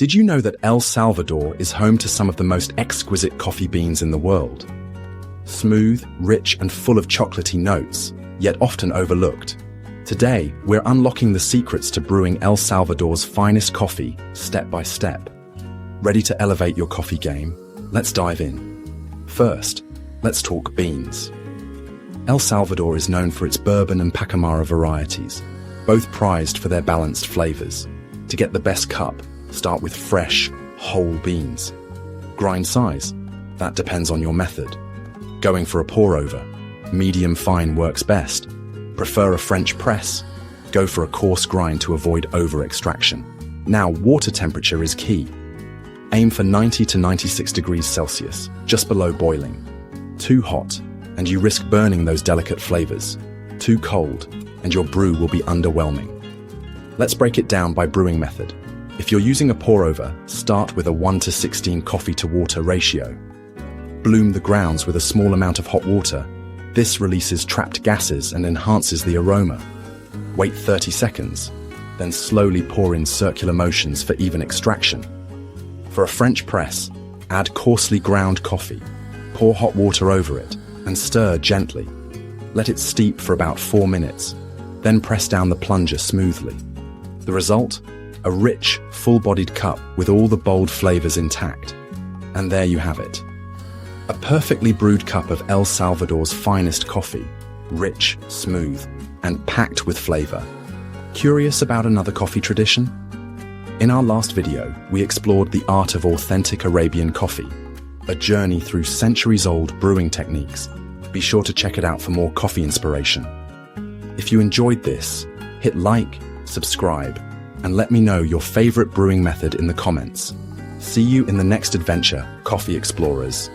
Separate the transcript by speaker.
Speaker 1: Did you know that El Salvador is home to some of the most exquisite coffee beans in the world? Smooth, rich, and full of chocolatey notes, yet often overlooked. Today, we're unlocking the secrets to brewing El Salvador's finest coffee, step by step. Ready to elevate your coffee game? Let's dive in. First, let's talk beans. El Salvador is known for its bourbon and pacamara varieties, both prized for their balanced flavors. To get the best cup, start with fresh, whole beans. Grind size? That depends on your method. Going for a pour-over? Medium fine works best. Prefer a French press? Go for a coarse grind to avoid over-extraction. Now, water temperature is key. Aim for 90 to 96 degrees Celsius, just below boiling. Too hot, and you risk burning those delicate flavors. Too cold, and your brew will be underwhelming. Let's break it down by brewing method. If you're using a pour-over, start with a 1:16 coffee to water ratio. Bloom the grounds with a small amount of hot water. This releases trapped gases and enhances the aroma. Wait 30 seconds, then slowly pour in circular motions for even extraction. For a French press, add coarsely ground coffee. Pour hot water over it and stir gently. Let it steep for about 4 minutes, then press down the plunger smoothly. The result? A rich, full-bodied cup with all the bold flavors intact. And there you have it. A perfectly brewed cup of El Salvador's finest coffee, rich, smooth, and packed with flavor. Curious about another coffee tradition? In our last video, we explored the art of authentic Arabian coffee, a journey through centuries-old brewing techniques. Be sure to check it out for more coffee inspiration. If you enjoyed this, hit like, subscribe, and let me know your favorite brewing method in the comments. See you in the next adventure, coffee explorers.